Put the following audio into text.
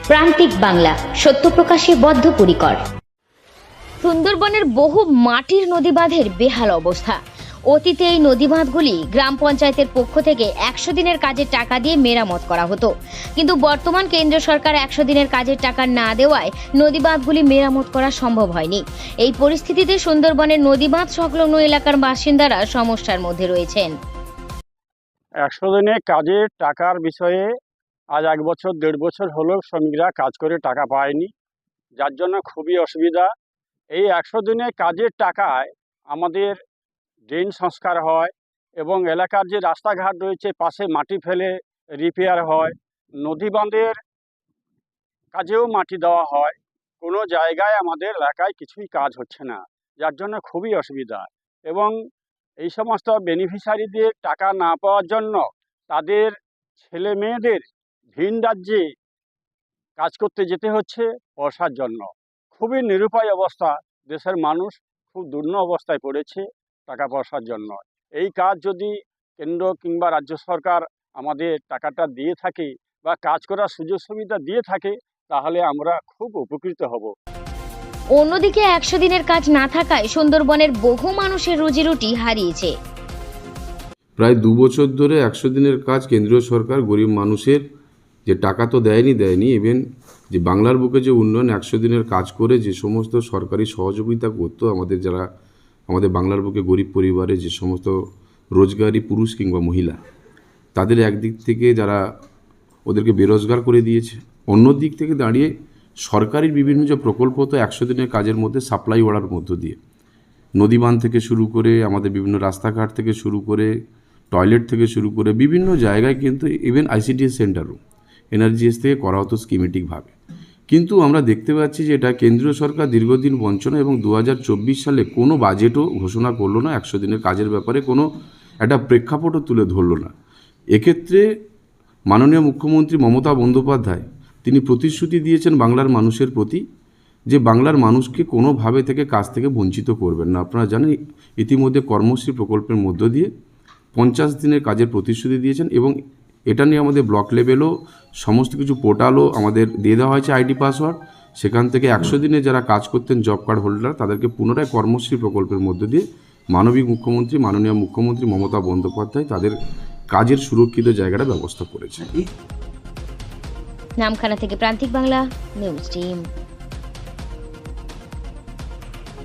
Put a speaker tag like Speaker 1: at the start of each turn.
Speaker 1: প্রান্তিক বাংলা, সত্য প্রকাশে বদ্ধপরিকর। সুন্দরবনের বহু মাটির নদীবাঁধের বেহাল অবস্থা। অতীতে এই নদীবাঁধগুলি গ্রাম পঞ্চায়েতের পক্ষ থেকে 100 দিনের কাজের টাকা দিয়ে মেরামত করা হতো, কিন্তু বর্তমান কেন্দ্র সরকার 100 দিনের কাজের টাকা না দেওয়ায় নদীবাঁধগুলি মেরামত করা সম্ভব হয়নি। এই পরিস্থিতিতে সুন্দরবনের নদীবাঁধ সংলগ্ন এলাকার বাসিন্দারা সমস্যার মধ্যে রয়েছেন।
Speaker 2: 100 দিনে কাজের টাকার বিষয়ে আজ 1 বছর 1.5 বছর হলো শ্রমিকরা কাজ করে টাকা পায়নি, যার জন্য খুবই অসুবিধা। এই 100 দিনে কাজের টাকায় আমাদের ড্রেন সংস্কার হয় এবং এলাকার যে রাস্তাঘাট রয়েছে পাশে মাটি ফেলে রিপেয়ার হয়, নদী বাঁধের কাজেও মাটি দেওয়া হয়। কোনো জায়গায় আমাদের এলাকায় কিছুই কাজ হচ্ছে না, যার জন্য খুবই অসুবিধা। এবং এই সমস্ত বেনিফিশিয়ারিদের টাকা না পাওয়ার জন্য তাদের ছেলে মেয়েদের ভিন রাজ্যে কাজ করতে যেতে হচ্ছে পয়সার জন্য। খুবই নিরুপায় অবস্থা, দেশের মানুষ খুব দুর্ন অবস্থায় পড়েছে টাকা পয়সার জন্য। এই কাজ যদি কেন্দ্র কিংবা রাজ্য সরকার আমাদের টাকাটা দিয়ে থাকে বা কাজ করার সুযোগ সুবিধা দিয়ে থাকে, তাহলে আমরা খুব উপকৃত হব।
Speaker 1: অন্যদিকে 100 দিনের কাজ না থাকায় সুন্দরবনের বহু মানুষের রুজিরুটি হারিয়েছে।
Speaker 3: প্রায় 2 বছর ধরে 100 দিনের কাজ কেন্দ্রীয় সরকার গরিব মানুষের যে টাকা তো দেয়নি ইভেন যে বাংলার বুকে যে উন্নয়ন 100 দিনের কাজ করে যে সমস্ত সরকারি সহযোগিতা করতো আমাদের বাংলার বুকে গরিব পরিবারে যে সমস্ত রোজগারি পুরুষ কিংবা মহিলা, তাদের একদিক থেকে যারা ওদেরকে বেরোজগার করে দিয়েছে, অন্য দিক থেকে দাঁড়িয়ে সরকারি বিভিন্ন যে প্রকল্প তো 100 দিনের কাজের মধ্যে সাপ্লাই ওয়াড়ার মধ্য দিয়ে নদীবাঁধ থেকে শুরু করে আমাদের বিভিন্ন রাস্তাঘাট থেকে শুরু করে টয়লেট থেকে শুরু করে বিভিন্ন জায়গায় কিন্তু ইভেন আইসিডিএস সেন্টারও এনআরজিএস থেকে করা হতো স্কিমেটিকভাবে। কিন্তু আমরা দেখতে পাচ্ছি যে এটা কেন্দ্রীয় সরকার দীর্ঘদিন বঞ্চনা এবং 2024 সালে কোনো বাজেটও ঘোষণা করলো না, 100 দিনের কাজের ব্যাপারে কোনো একটা প্রেক্ষাপটও তুলে ধরলো না। এক্ষেত্রে মাননীয় মুখ্যমন্ত্রী মমতা বন্দ্যোপাধ্যায় তিনি প্রতিশ্রুতি দিয়েছেন বাংলার মানুষের প্রতি যে বাংলার মানুষকে কোনোভাবে থেকে কাজ থেকে বঞ্চিত করবেন না। আপনারা জানেন ইতিমধ্যে কর্মশ্রী প্রকল্পের মধ্য দিয়ে 50 দিনের কাজের প্রতিশ্রুতি দিয়েছেন এবং এটা নিয়ে আমাদের ব্লক লেভেলও সমস্ত কিছু পোর্টালও আমাদের দিয়ে দেওয়া হয়েছে আইডি পাসওয়ার্ড। সেখান থেকে 100 দিনে যারা কাজ করতেন জব কার্ড হোল্ডার তাদেরকে পুনরায় কর্মশ্রী প্রকল্পের মধ্য দিয়ে মাননীয় মুখ্যমন্ত্রী মমতা বন্দ্যোপাধ্যায় তাদের কাজের সুরক্ষিত জায়গাটা ব্যবস্থা করেছে।
Speaker 1: নামখানা থেকে প্রান্তিক বাংলা নিউজ টিম।